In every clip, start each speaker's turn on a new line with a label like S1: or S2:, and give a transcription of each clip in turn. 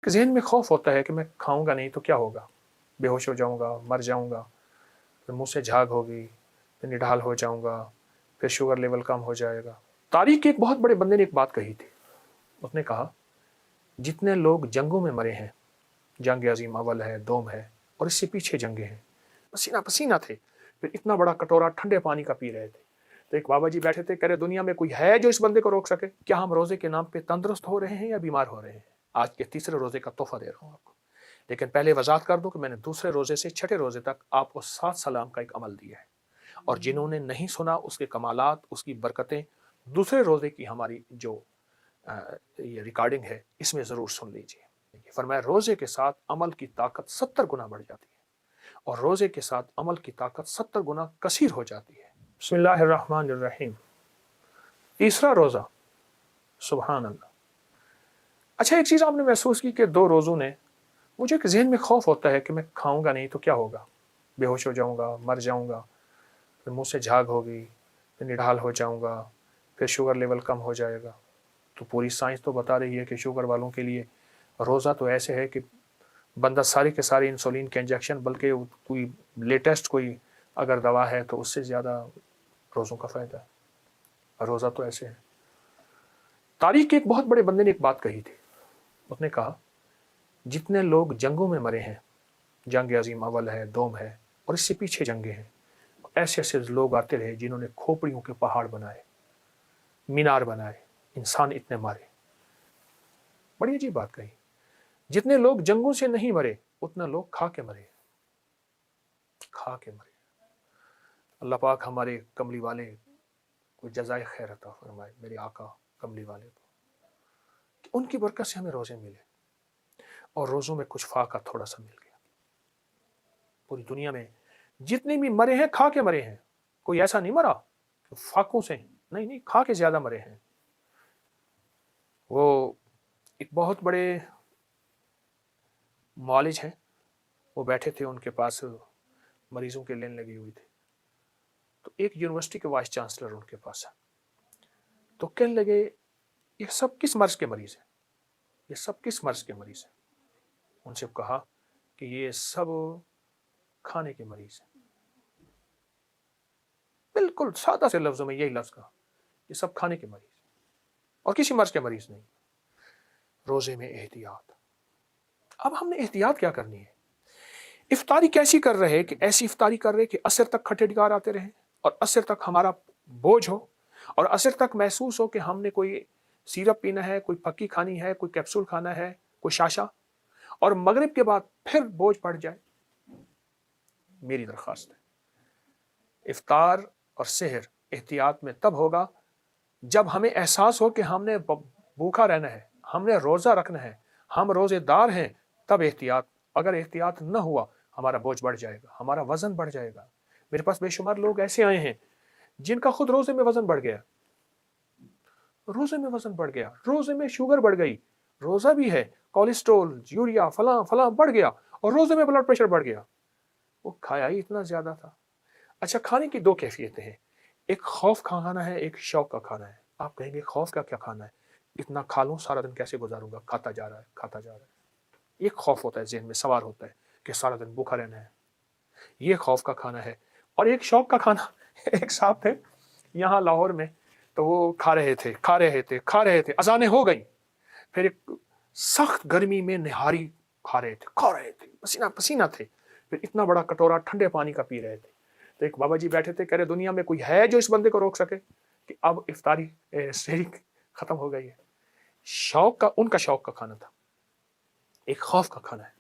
S1: ज़हन में खौफ होता है कि मैं खाऊँगा नहीं तो क्या होगा? बेहोश हो जाऊँगा, मर जाऊँगा, फिर मुँह से झाग होगी, फिर निढाल हो जाऊँगा, फिर शुगर लेवल कम हो जाएगा। तारीख़ के एक बहुत बड़े बंदे ने एक बात कही थी। उसने कहा, जितने लोग जंगों में मरे हैं, जंग अज़ीम अव्वल है, दोम है और इससे पीछे जंगें हैं, पसीना-पसीना थे, फिर इतना बड़ा कटोरा ठंडे पानी का पी रहे थे। तो एक बाबा जी बैठे थे, कह रहे दुनिया में कोई है जो इस बंदे को रोक सके? क्या हम रोज़े के नाम पे तंदुरुस्त हो रहे हैं या बीमार हो रहे हैं? आज के तीसरे रोज़े का तोहफ़ा दे रहा हूँ आपको। लेकिन पहले वज़ाहत कर दूँ कि मैंने दूसरे रोज़े से छठे रोज़े तक आपको 7 सलाम का एक अमल दिया है, और जिन्होंने नहीं सुना उसके कमालात, उसकी बरकतें दूसरे रोज़े की हमारी जो ये रिकॉर्डिंग है, इसमें ज़रूर सुन लीजिए। फरमाया रोज़े के साथ अमल की ताकत 70 गुना बढ़ जाती है और रोज़े के साथ अमल की ताकत 70 गुना कसीर हो जाती है। बिस्मिल्लाहिर्रहमानिर्रहीम। तीसरा रोज़ा, सुभान अल्लाह। अच्छा, एक चीज़ आपने महसूस की कि 2 रोज़ों ने मुझे एक ज़हन में खौफ होता है कि मैं खाऊँगा नहीं तो क्या होगा? बेहोश हो जाऊँगा, मर जाऊँगा, फिर मुँह से झाग होगी, फिर निढाल हो जाऊँगा, फिर शुगर लेवल कम हो जाएगा। तो पूरी साइंस तो बता रही है कि शुगर वालों के लिए रोज़ा तो ऐसे है कि बंदा सारी के सारी इंसुलिन के इंजेक्शन, बल्कि कोई लेटेस्ट कोई अगर दवा है तो उससे ज़्यादा रोज़ों का फ़ायदा है। रोज़ा तो ऐसे है। तारीख़ के एक बहुत बड़े बंदे ने एक बात कही थी। उसने कहा, जितने लोग जंगों में मरे हैं, जंग अज़ीम अव्वल है, दोम है और इससे पीछे जंगें हैं, ऐसे-ऐसे लोग आते रहे जिन्होंने खोपड़ियों के पहाड़ बनाए, मीनार बनाए, इंसान इतने मारे। बड़ी अजीब बात कही। जितने लोग जंगों से नहीं मरे, उतने लोग खा के मरे, खा के मरे। अल्लाह पाक हमारे कमली वाले को जज़ाए खैर अता फरमाए, मेरे आका कमली वाले को, कि उनकी बरकत से हमें रोज़े मिले और रोज़ों में कुछ फ़ाक़ा थोड़ा-सा मिल गया। पूरी दुनिया में जितने भी मरे हैं, खा के मरे हैं। कोई ऐसा नहीं मरा फ़ाक़ों से, नहीं, खा के ज़्यादा मरे हैं। वो एक बहुत बड़े मुआलिज हैं, वो बैठे थे, उनके पास मरीज़ों की लाइन लगी हुई थी। तो एक यूनिवर्सिटी के वाइस चांसलर उनके पास है। तो कहने लगे, ये सब किस मर्ज़ के मरीज़ हैं? ये सब किस मर्ज़ के मरीज़ हैं? उनसे कहा कि ये सब खाने के मरीज़ हैं। बिल्कुल सादा से लफ्ज़ों में यही लफ्ज़ कहा, ये सब खाने के मरीज़ और किसी मर्ज़ के मरीज़ नहीं। रोज़े में एहतियात। अब हमने एहतियात क्या करनी है? इफ्तारी कैसी कर रहे कि ऐसी इफ्तारी कर रहे कि असर तक खट्टे डिकार आते रहें और असर तक हमारा बोझ हो और असर तक महसूस हो कि हमने कोई सिरप पीना है, कोई फक्की खानी है, कोई कैप्सूल खाना है, कोई शाशा, और मगरिब के बाद फिर बोझ बढ़ जाए। मेरी दरख्वास्त है, इफ्तार और सेहर एहतियात में तब होगा जब हमें एहसास हो कि हमने भूखा रहना है, हमने रोज़ा रखना है, हम रोज़ेदार हैं, तब एहतियात। अगर एहतियात न हुआ, हमारा बोझ बढ़ जाएगा, हमारा वज़न बढ़ जाएगा। मेरे पास बेशुमार लोग ऐसे आए हैं जिनका खुद रोज़े में वज़न बढ़ गया, रोज़े में वज़न बढ़ गया, रोज़े में शुगर बढ़ गई, रोज़ा भी है, कोलेस्ट्रॉल, यूरिया, फलां बढ़ गया और रोज़े में ब्लड प्रेशर बढ़ गया। वो खाया ही इतना ज़्यादा था। अच्छा, खाने की 2 कैफ़ियतें हैं, एक खौफ का खाना है, एक शौक का खाना है। आप कहेंगे खौफ का क्या खाना है? इतना खा लूँ, सारा दिन कैसे गुज़ारूँगा? खाता जा रहा है, खाता जा रहा है। एक खौफ होता है, ज़हन में सवार होता है कि सारा दिन भूखा रहना है। ये खौफ का खाना है। और एक शौक का खाना एक साहब थे यहाँ लाहौर में, तो वो खा रहे थे, अज़ानें हो गई। फिर एक सख्त गर्मी में निहारी खा रहे थे, पसीना-पसीना थे। फिर इतना बड़ा कटोरा ठंडे पानी का पी रहे थे। तो एक बाबा जी बैठे थे, कह रहे दुनिया में कोई है जो इस बंदे को रोक सके कि अब इफ्तारी सहरी खत्म हो गई है। उनका शौक का खाना था। एक खौफ का खाना है,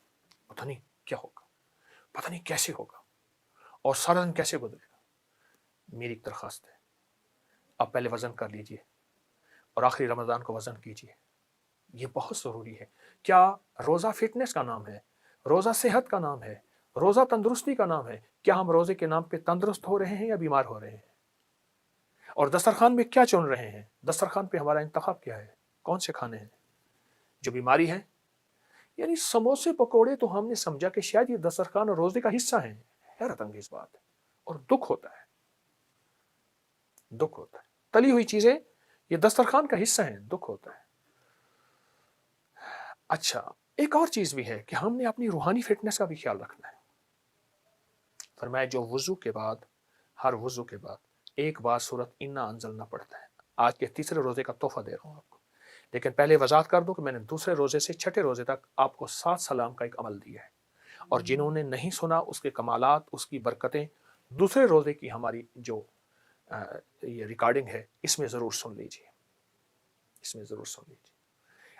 S1: पता नहीं क्या होगा, पता नहीं कैसे होगा और सारा दिन कैसे गुजरेगा। मेरी एक दरख्वास्त है, आप पहले वज़न कर लीजिए और आखिरी रमज़ान को वज़न कीजिए। ये बहुत ज़रूरी है। क्या रोज़ा फ़िटनेस का नाम है? रोज़ा सेहत का नाम है? रोज़ा तंदुरुस्ती का नाम है? क्या हम रोज़े के नाम पे तंदुरुस्त हो रहे हैं या बीमार हो रहे हैं? और दस्तरख़्वान में क्या चुन रहे हैं? दस्तरख़्वान पे हमारा इंतख़ाब क्या है? कौन से खाने हैं? जो बीमारी है, यानी समोसे पकोड़े तो हमने समझा कि शायद ये दस्तरख़्वान और रोज़े का हिस्सा हैं। हैरत अंगेज़ बात है और दुःख होता है, दुःख होता है। तली हुई चीज़ें ये दस्तरख़्वान का हिस्सा हैं, दुःख होता है। अच्छा, ایک اور چیز بھی ہے کہ ہم نے اپنی روحانی فٹنس کا بھی خیال رکھنا ہے. فرمایا جو وضو کے بعد، ہر وضو کے بعد ایک بار سورت انا انزلنا پڑتا ہے. آج کے تیسرے روزے کا تحفہ دے رہا ہوں آپ کو، لیکن پہلے وضاحت کر دوں کہ میں نے دوسرے روزے سے چھٹے روزے تک آپ کو 7 سلام کا ایک عمل دیا ہے، اور جنہوں نے نہیں سنا اس کے کمالات، اس کی برکتیں دوسرے روزے کی ہماری جو یہ ریکارڈنگ ہے اس میں ضرور سن لیجیے، اس میں ضرور سن لیجیے.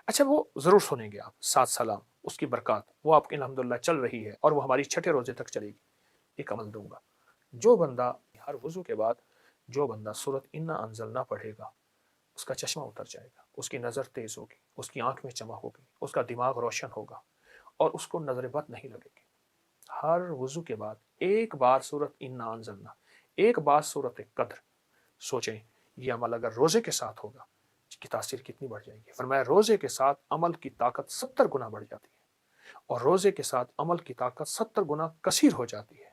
S1: اچھا وہ ضرور سنیں گے آپ، 7 سلام، اس کی برکات وہ آپ کے الحمدللہ چل رہی ہے اور وہ ہماری چھٹے روزے تک چلے گی. ایک عمل دوں گا، جو بندہ ہر وضو کے بعد جو بندہ سورت انا انزلنا پڑھے گا اس کا چشمہ اتر جائے گا، اس کی نظر تیز ہوگی، اس کی آنکھ میں چمک ہوگی، اس کا دماغ روشن ہوگا اور اس کو نظر بد نہیں لگے گی. ہر وضو کے بعد ایک بار سورت انا انزلنا، ایک بار سورت قدر. سوچیں یہ عمل اگر روزے کے ساتھ ہوگا کی تاثیر کتنی بڑھ جائے گی. فرمایا روزے کے ساتھ عمل کی طاقت 70 گنا بڑھ جاتی ہے، اور روزے کے ساتھ عمل کی طاقت 70 گنا کثیر ہو جاتی ہے.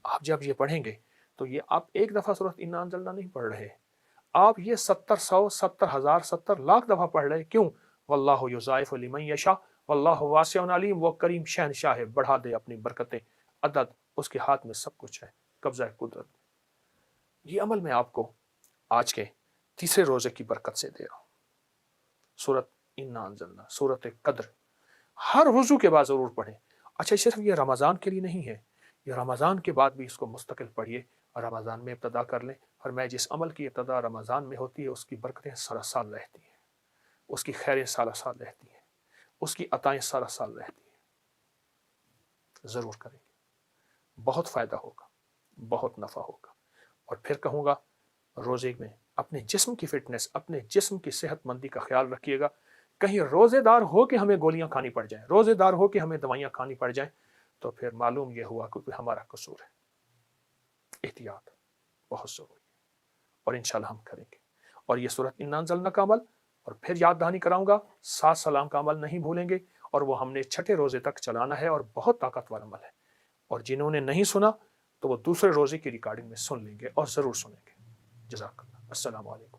S1: آپ جب یہ پڑھیں گے تو یہ آپ ایک دفعہ سورت انا انزلنا نہیں پڑھ رہے، آپ یہ 70 100 70 ہزار 70 لاکھ دفعہ پڑھ رہے. کیوں؟ واللہ یضاعف لمن یشاء واللہ واسع علیم. وہ کریم شہنشاہ ہے، بڑھا دے اپنی برکتیں، عدد اس کے ہاتھ میں سب کچھ ہے، قبضہ قدرت. یہ عمل میں آپ کو آج کے تیسرے روزے کی برکت سے دے رہا ہوں. سورت انا انزلنا، سورت قدر ہر وضو کے بعد ضرور پڑھیں. اچھا صرف یہ رمضان کے لیے نہیں ہے، یہ رمضان کے بعد بھی اس کو مستقل پڑھیے، اور رمضان میں ابتدا کر لیں. اور میں جس عمل کی ابتدا رمضان میں ہوتی ہے اس کی برکتیں سارا سال رہتی ہیں، اس کی خیریں سارا سال رہتی ہیں، اس کی عطائیں سارا سال رہتی ہیں. ضرور کریں گے، بہت فائدہ ہوگا، بہت نفع ہوگا. اور پھر کہوں گا روزے میں اپنے جسم کی فٹنس، اپنے جسم کی صحت مندی کا خیال رکھیے گا. کہیں روزے دار ہو کے ہمیں گولیاں کھانی پڑ جائیں، روزے دار ہو کے ہمیں دوائیاں کھانی پڑ جائیں، تو پھر معلوم یہ ہوا کہ ہمارا قصور ہے. احتیاط بہت ضروری ہے، اور انشاءاللہ ہم کریں گے. اور یہ سورت انا انزلنا کا عمل، اور پھر یاد دہانی کراؤں گا 7 سلام کا عمل نہیں بھولیں گے، اور وہ ہم نے چھٹے روزے تک چلانا ہے، اور بہت طاقتور عمل ہے. اور جنہوں نے نہیں سنا تو وہ دوسرے روزے کی ریکارڈنگ میں سن لیں گے، اور ضرور سنیں گے. جزاک اللہ. السلام علیکم.